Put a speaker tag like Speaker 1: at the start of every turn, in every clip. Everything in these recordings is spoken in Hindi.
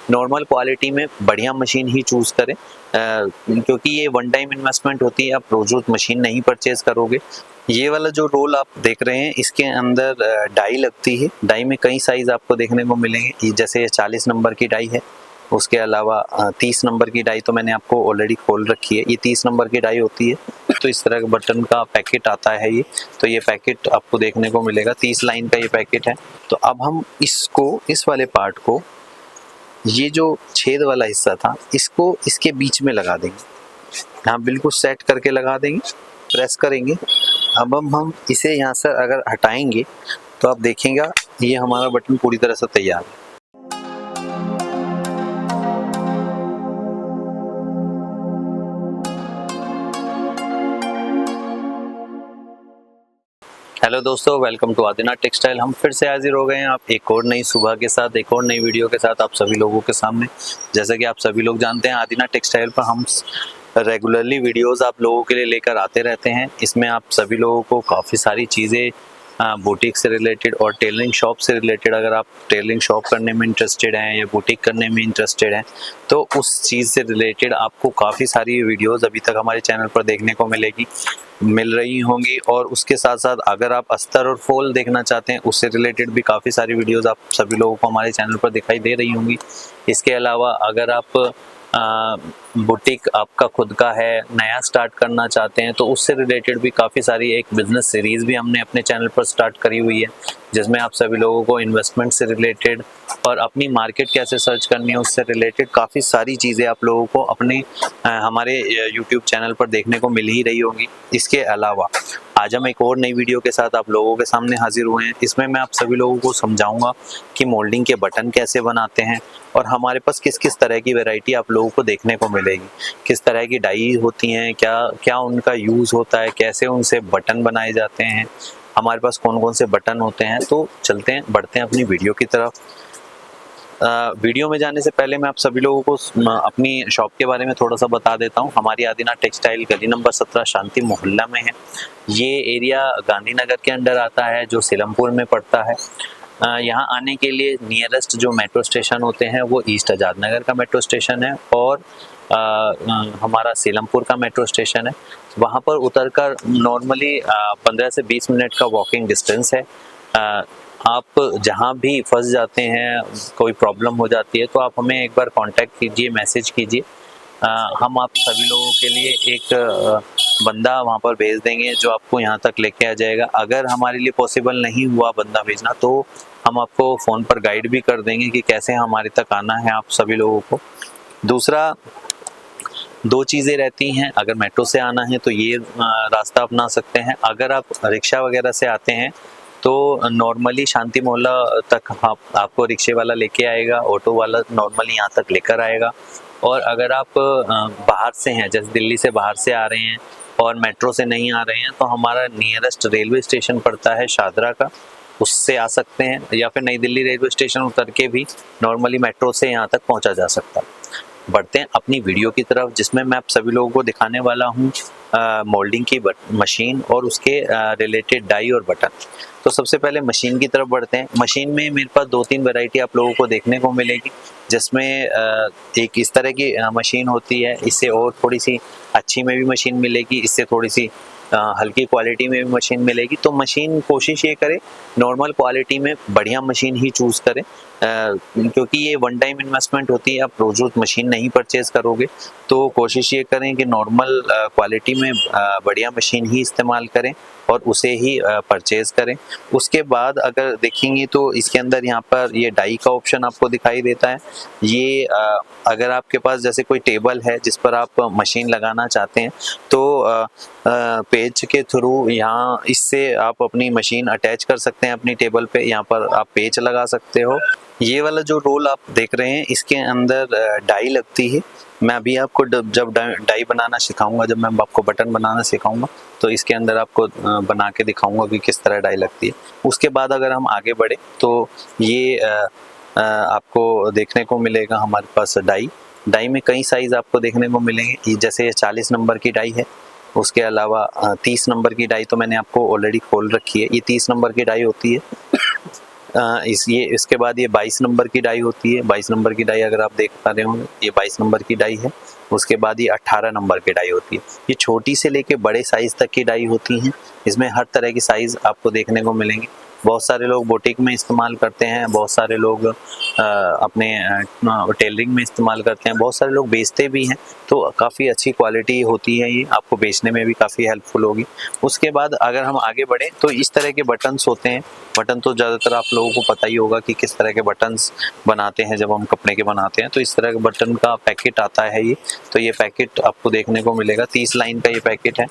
Speaker 1: नॉर्मल क्वालिटी में बढ़िया मशीन ही चूज़ करें, क्योंकि ये वन टाइम इन्वेस्टमेंट होती है, आप रोज रोज मशीन नहीं परचेज करोगे। ये वाला जो रोल आप देख रहे हैं इसके अंदर डाई लगती है। डाई में कई साइज आपको देखने को मिलेंगे, जैसे ये 40 नंबर की डाई है, उसके अलावा 30 नंबर की डाई तो मैंने आपको ऑलरेडी खोल रखी है, ये 30 नंबर की डाई होती है। तो इस तरह का बटन का पैकेट आता है ये, तो ये पैकेट आपको देखने को मिलेगा, 30 लाइन का ये पैकेट है। तो अब हम इसको, इस वाले पार्ट को, ये जो छेद वाला हिस्सा था इसको इसके बीच में लगा देंगे। हाँ, बिल्कुल सेट करके लगा देंगे, प्रेस करेंगे। अब हम इसे यहाँ से अगर हटाएंगे तो आप देखेंगे ये हमारा बटन पूरी तरह से तैयार है। हेलो दोस्तों, वेलकम टू आदिनाथ टेक्सटाइल। हम फिर से हाजिर हो गए हैं आप एक और नई सुबह के साथ, एक और नई वीडियो के साथ आप सभी लोगों के सामने। जैसा कि आप सभी लोग जानते हैं, आदिनाथ टेक्सटाइल पर हम रेगुलरली वीडियोस आप लोगों के लिए लेकर आते रहते हैं। इसमें आप सभी लोगों को काफ़ी सारी चीज़ें बुटीक से रिलेटेड और टेलरिंग शॉप से रिलेटेड, अगर आप टेलरिंग शॉप करने में इंटरेस्टेड हैं या बुटीक करने में इंटरेस्टेड हैं तो उस चीज़ से रिलेटेड आपको काफ़ी सारी वीडियोस अभी तक हमारे चैनल पर देखने को मिल रही होंगी। और उसके साथ साथ अगर आप अस्तर और फॉल देखना चाहते हैं उससे रिलेटेड भी काफ़ी सारी वीडियोस आप सभी लोगों को हमारे चैनल पर दिखाई दे रही होंगी। इसके अलावा अगर आप बुटीक आपका खुद का है, नया स्टार्ट करना चाहते हैं तो उससे रिलेटेड भी काफ़ी सारी एक बिज़नेस सीरीज़ भी हमने अपने चैनल पर स्टार्ट करी हुई है, जिसमें आप सभी लोगों को इन्वेस्टमेंट से रिलेटेड और अपनी मार्केट कैसे सर्च करनी है उससे रिलेटेड काफ़ी सारी चीज़ें आप लोगों को अपने हमारे यूट्यूब चैनल पर देखने को मिल ही रही होंगी। इसके अलावा आज हम एक और नई वीडियो के साथ आप लोगों के सामने हाजिर हुए हैं। इसमें मैं आप सभी लोगों को समझाऊंगा कि मोल्डिंग के बटन कैसे बनाते हैं और हमारे पास किस किस तरह की वैरायटी आप लोगों को देखने को मिलेगी, किस तरह की डाई होती हैं, क्या क्या उनका यूज़ होता है, कैसे उनसे बटन बनाए जाते हैं, हमारे पास कौन कौन से बटन होते हैं। तो चलते हैं, बढ़ते हैं अपनी वीडियो की तरफ। वीडियो में जाने से पहले मैं आप सभी लोगों को अपनी शॉप के बारे में थोड़ा सा बता देता हूँ। हमारी आदिनाथ टेक्सटाइल गली नंबर 17 शांति मोहल्ला में है। ये एरिया गांधीनगर के अंडर आता है जो सीलमपुर में पड़ता है। यहाँ आने के लिए नियरेस्ट जो मेट्रो स्टेशन होते हैं वो ईस्ट आज़ाद नगर का मेट्रो स्टेशन है और हमारा सीलमपुर का मेट्रो स्टेशन है। वहाँ पर उतरकर नॉर्मली 15 से 20 मिनट का वॉकिंग डिस्टेंस है। आप जहाँ भी फंस जाते हैं, कोई प्रॉब्लम हो जाती है तो आप हमें एक बार कांटेक्ट कीजिए, मैसेज कीजिए। हम आप सभी लोगों के लिए एक बंदा वहाँ पर भेज देंगे जो आपको यहाँ तक लेके आ जाएगा। अगर हमारे लिए पॉसिबल नहीं हुआ बंदा भेजना तो हम आपको फ़ोन पर गाइड भी कर देंगे कि कैसे हमारे तक आना है आप सभी लोगों को। दूसरा, दो चीज़ें रहती हैं, अगर मेट्रो से आना है तो ये रास्ता अपना सकते हैं। अगर आप रिक्शा वगैरह से आते हैं तो नॉर्मली शांति मोहल्ला तक आपको रिक्शे वाला लेके आएगा, ऑटो वाला नॉर्मली यहाँ तक लेकर आएगा। और अगर आप बाहर से हैं, जैसे दिल्ली से बाहर से आ रहे हैं और मेट्रो से नहीं आ रहे हैं तो हमारा नियरेस्ट रेलवे स्टेशन पड़ता है शादरा का, उससे आ सकते हैं, या फिर नई दिल्ली रेलवे स्टेशन उतर के भी नॉर्मली मेट्रो से यहाँ तक पहुँचा जा सकता है। बढ़ते हैं अपनी वीडियो की तरफ, जिसमें मैं आप सभी लोगों को दिखाने वाला हूँ मोल्डिंग की मशीन और उसके रिलेटेड डाई और बटन। तो सबसे पहले मशीन की तरफ बढ़ते हैं। मशीन में मेरे पास 2-3 वैरायटी आप लोगों को देखने को मिलेगी, जिसमें एक इस तरह की मशीन होती है, इससे और थोड़ी सी अच्छी में भी मशीन मिलेगी, इससे थोड़ी सी हल्की क्वालिटी में भी मशीन मिलेगी। तो मशीन कोशिश ये करें नॉर्मल क्वालिटी में बढ़िया मशीन ही चूज़ करें, क्योंकि ये वन टाइम इन्वेस्टमेंट होती है, आप रोज रोज मशीन नहीं परचेज करोगे। तो कोशिश ये करें कि नॉर्मल क्वालिटी में बढ़िया मशीन ही इस्तेमाल करें और उसे ही परचेज करें। उसके बाद अगर देखेंगे तो इसके अंदर यहाँ पर ये डाई का ऑप्शन आपको दिखाई देता है। ये अगर आपके पास जैसे कोई टेबल है जिस पर आप मशीन लगाना चाहते हैं तो पेज के थ्रू यहाँ इससे आप अपनी मशीन अटैच कर सकते हैं अपनी टेबल पे, यहाँ पर आप पेज लगा सकते हो। ये वाला जो रोल आप देख रहे हैं इसके अंदर डाई लगती है। मैं अभी आपको जब डाई बनाना सिखाऊंगा, जब मैं आपको बटन बनाना सिखाऊंगा तो इसके अंदर आपको बना के दिखाऊंगा कि किस तरह डाई लगती है। उसके बाद अगर हम आगे बढ़े तो ये आपको देखने को मिलेगा हमारे पास डाई में कई साइज आपको देखने को मिलेंगे, जैसे ये 40 नंबर की डाई है, उसके अलावा 30 नंबर की डाई तो मैंने आपको ऑलरेडी खोल रखी है, ये 30 नंबर की डाई होती है। इसके बाद ये 22 नंबर की डाई होती है। 22 नंबर की डाई अगर आप देख पा रहे होंगे, ये 22 नंबर की डाई है। उसके बाद ये 18 नंबर की डाई होती है। ये छोटी से लेके बड़े साइज तक की डाई होती हैं। इसमें हर तरह की साइज आपको देखने को मिलेंगे। बहुत सारे लोग बुटीक में इस्तेमाल करते हैं, बहुत सारे लोग अपने टेलरिंग में इस्तेमाल करते हैं, बहुत सारे लोग बेचते भी हैं। तो काफ़ी अच्छी क्वालिटी होती है, ये आपको बेचने में भी काफ़ी हेल्पफुल होगी। उसके बाद अगर हम आगे बढ़ें तो इस तरह के बटन्स होते हैं। बटन तो ज़्यादातर आप लोगों को पता ही होगा कि किस तरह के बटन्स बनाते हैं जब हम कपड़े के बनाते हैं। तो इस तरह के बटन का पैकेट आता है ये। तो ये पैकेट आपको देखने को मिलेगा, 30 लाइन का ये पैकेट है।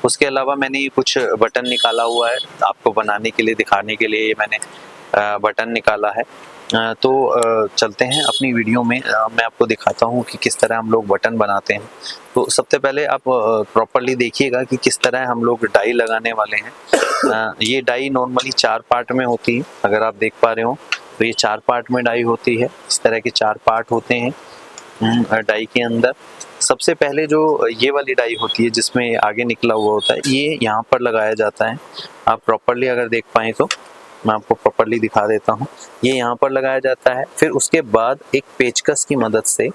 Speaker 1: उसके अलावा मैंने कुछ बटन निकाला हुआ है आपको बनाने के लिए, दिखाने के लिए मैंने बटन निकाला है। तो चलते हैं अपनी वीडियो में, मैं आपको दिखाता हूँ कि किस तरह हम लोग बटन बनाते हैं। तो सबसे पहले आप प्रॉपर्ली देखिएगा कि किस तरह हम लोग डाई लगाने वाले हैं। ये डाई नॉर्मली 4 पार्ट में होती है, अगर आप देख पा रहे हो तो ये 4 पार्ट में डाई होती है। इस तरह के 4 पार्ट होते हैं डाई के अंदर। सबसे पहले जो ये वाली डाई होती है जिसमें आगे निकला हुआ होता है, ये यहाँ पर लगाया जाता है। आप प्रॉपर्ली अगर देख पाएँ तो मैं आपको प्रॉपर्ली दिखा देता हूँ। ये यहाँ पर लगाया जाता है। फिर उसके बाद एक पेचकस की मदद से,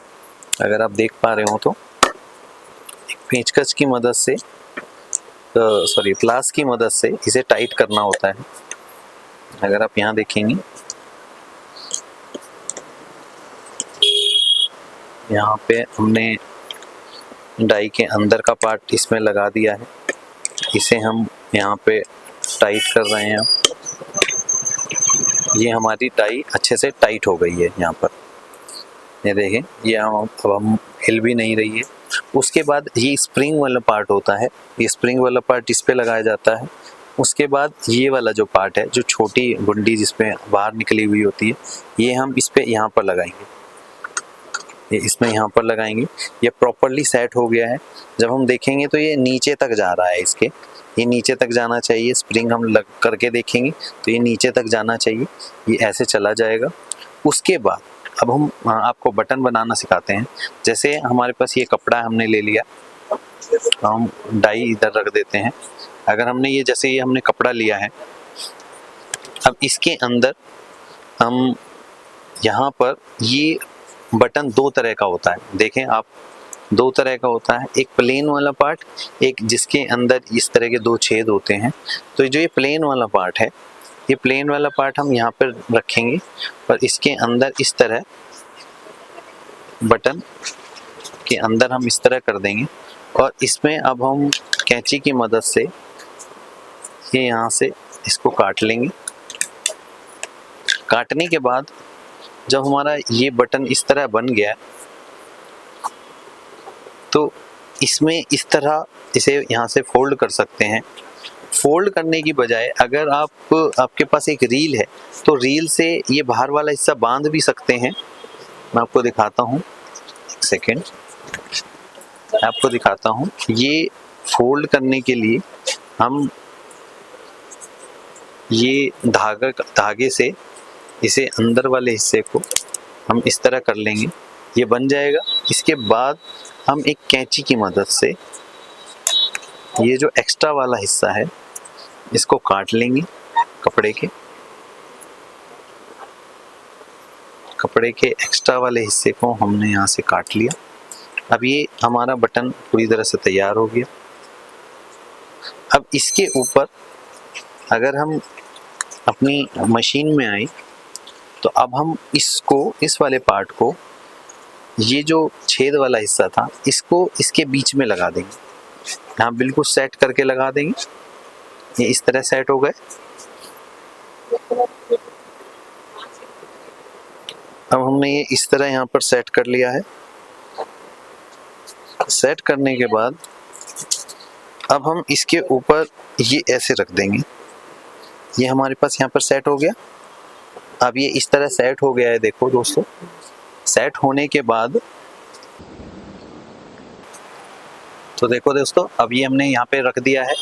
Speaker 1: अगर आप देख पा रहे हो तो एक पेचकस की मदद से प्लास की मदद से इसे टाइट करना होता है। अगर आप यहाँ देखेंगे, यहाँ पे हमने डाई के अंदर का पार्ट इसमें लगा दिया है। इसे हम यहाँ पे टाइट कर रहे हैं। ये हमारी डाई अच्छे से टाइट हो गई है यहाँ पर, ये देखें, ये अब हम हिल भी नहीं रही है। उसके बाद ये स्प्रिंग वाला पार्ट होता है, ये स्प्रिंग वाला पार्ट इस पे लगाया जाता है। उसके बाद ये वाला जो पार्ट है, जो छोटी गुंडी जिसमें बाहर निकली हुई होती है, ये हम इस पे यहाँ पर लगाएंगे, ये इसमें यहाँ पर लगाएंगे। ये प्रॉपरली सेट हो गया है। जब हम देखेंगे तो ये नीचे तक जा रहा है, इसके ये नीचे तक जाना चाहिए। स्प्रिंग हम लग करके देखेंगे तो ये नीचे तक जाना चाहिए, ये ऐसे चला जाएगा। उसके बाद अब हम आपको बटन बनाना सिखाते हैं। जैसे हमारे पास ये कपड़ा हमने ले लिया, तो हम डाई इधर रख देते हैं। अगर हमने ये जैसे ये हमने कपड़ा लिया है, अब इसके अंदर हम यहाँ पर ये बटन 2 तरह का होता है, देखें आप, 2 तरह का होता है। एक प्लेन वाला पार्ट, एक जिसके अंदर इस तरह के 2 छेद होते हैं। तो जो ये प्लेन वाला पार्ट है, ये प्लेन वाला पार्ट हम यहाँ पर रखेंगे और इसके अंदर इस तरह बटन के अंदर हम इस तरह कर देंगे। और इसमें अब हम कैंची की मदद से ये यहाँ से इसको काट लेंगे। काटने के बाद जब हमारा ये बटन इस तरह बन गया, तो इसमें इस तरह इसे यहाँ से फोल्ड कर सकते हैं। फोल्ड करने की बजाय अगर आपके पास एक रील है तो रील से ये बाहर वाला हिस्सा बांध भी सकते हैं। मैं आपको दिखाता हूँ, एक सेकेंड, आपको दिखाता हूँ। ये फोल्ड करने के लिए हम ये धागे से इसे अंदर वाले हिस्से को हम इस तरह कर लेंगे, ये बन जाएगा। इसके बाद हम एक कैंची की मदद से ये जो एक्स्ट्रा वाला हिस्सा है इसको काट लेंगे। कपड़े के एक्स्ट्रा वाले हिस्से को हमने यहाँ से काट लिया। अब ये हमारा बटन पूरी तरह से तैयार हो गया। अब इसके ऊपर अगर हम अपनी मशीन में आए तो अब हम इसको, इस वाले पार्ट को, ये जो छेद वाला हिस्सा था, इसको इसके बीच में लगा देंगे। यहाँ बिल्कुल सेट करके लगा देंगे। ये इस तरह सेट हो गए। अब हमने ये इस तरह यहाँ पर सेट कर लिया है। सेट करने के बाद अब हम इसके ऊपर ये ऐसे रख देंगे। ये हमारे पास यहाँ पर सेट हो गया। अब ये इस तरह सेट हो गया है, देखो दोस्तों। सेट होने के बाद तो देखो दोस्तों, अब ये हमने यहाँ पे रख दिया है।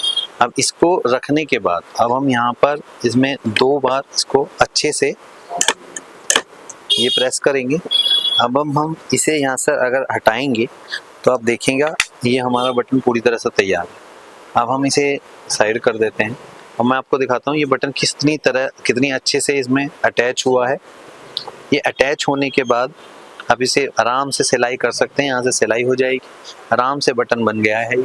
Speaker 1: अब इसको रखने के बाद अब हम यहाँ पर इसमें 2 बार इसको अच्छे से ये प्रेस करेंगे। अब हम इसे यहाँ से अगर हटाएंगे तो आप देखेंगे ये हमारा बटन पूरी तरह से तैयार है। अब हम इसे साइड कर देते हैं। और मैं आपको दिखाता हूँ ये बटन कितनी अच्छे से इसमें अटैच हुआ है। ये अटैच होने के बाद आप इसे आराम से सिलाई कर सकते हैं, यहाँ से सिलाई हो जाएगी, आराम से बटन बन गया है।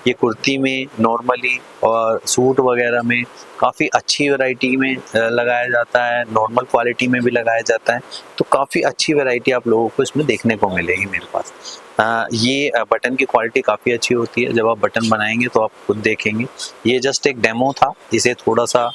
Speaker 1: ये कुर्ती में नॉर्मली और सूट वगैरह में काफ़ी अच्छी वैरायटी में लगाया जाता है, नॉर्मल क्वालिटी में भी लगाया जाता है, तो काफ़ी अच्छी वैरायटी आप लोगों को इसमें देखने को मिलेगी मेरे पास। ये बटन की क्वालिटी काफ़ी अच्छी होती है, जब आप बटन बनाएंगे तो आप खुद देखेंगे। ये जस्ट एक डेमो था, इसे थोड़ा सा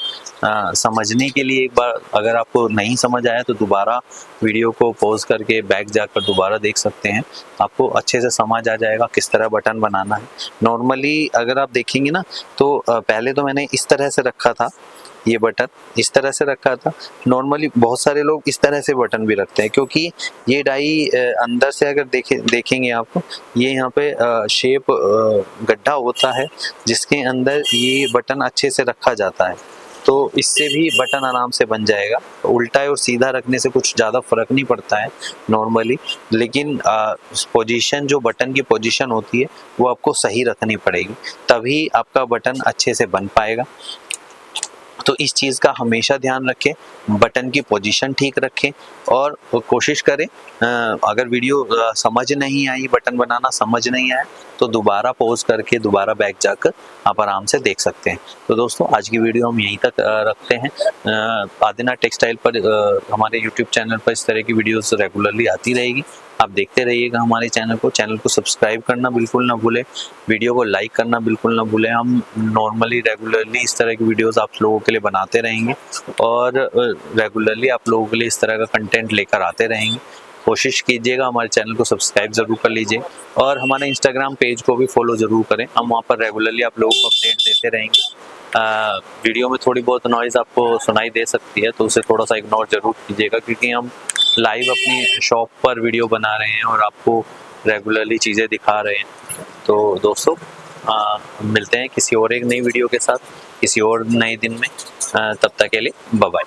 Speaker 1: समझने के लिए एक बार अगर आपको नहीं समझ आया तो दोबारा वीडियो को पॉज करके बैक जाकर दोबारा देख सकते हैं, आपको अच्छे से समझ आ जाएगा किस तरह बटन बनाना है। नॉर्मली अगर आप देखेंगे ना तो पहले तो मैंने इस तरह से रखा था, ये बटन इस तरह से रखा था। नॉर्मली बहुत सारे लोग इस तरह से बटन भी रखते हैं, क्योंकि ये डाई अंदर से अगर देखेंगे आपको, ये यहाँ पे शेप गड्ढा होता है जिसके अंदर ये बटन अच्छे से रखा जाता है, तो इससे भी बटन आराम से बन जाएगा। उल्टा और सीधा रखने से कुछ ज़्यादा फर्क नहीं पड़ता है नॉर्मली, लेकिन पोजीशन जो बटन की पोजीशन होती है वो आपको सही रखनी पड़ेगी, तभी आपका बटन अच्छे से बन पाएगा। तो इस चीज़ का हमेशा ध्यान रखें, बटन की पोजीशन ठीक रखें और कोशिश करें अगर वीडियो समझ नहीं आई, बटन बनाना समझ नहीं आया, तो दोबारा पॉज करके दोबारा बैक जाकर आप आराम से देख सकते हैं। तो दोस्तों आज की वीडियो हम यहीं तक रखते हैं। आदिना टेक्सटाइल पर हमारे यूट्यूब चैनल पर इस तरह की वीडियोस रेगुलरली आती रहेगी, आप देखते रहिएगा हमारे चैनल को सब्सक्राइब करना बिल्कुल ना भूलें, वीडियो को लाइक करना बिल्कुल ना भूलें। हम नॉर्मली रेगुलरली इस तरह की वीडियोस आप लोगों के लिए बनाते रहेंगे और रेगुलरली आप लोगों के लिए इस तरह का कंटेंट लेकर आते रहेंगे। कोशिश कीजिएगा हमारे चैनल को सब्सक्राइब ज़रूर कर लीजिए और हमारे इंस्टाग्राम पेज को भी फॉलो ज़रूर करें, हम वहाँ पर रेगुलरली आप लोगों को अपडेट देते रहेंगे। वीडियो में थोड़ी बहुत नॉइज़ आपको सुनाई दे सकती है, तो उसे थोड़ा सा इग्नोर ज़रूर कीजिएगा, क्योंकि हम लाइव अपनी शॉप पर वीडियो बना रहे हैं और आपको रेगुलरली चीज़ें दिखा रहे हैं। तो दोस्तों मिलते हैं किसी और एक नई वीडियो के साथ किसी और नए दिन में, तब तक के लिए बाय बाय।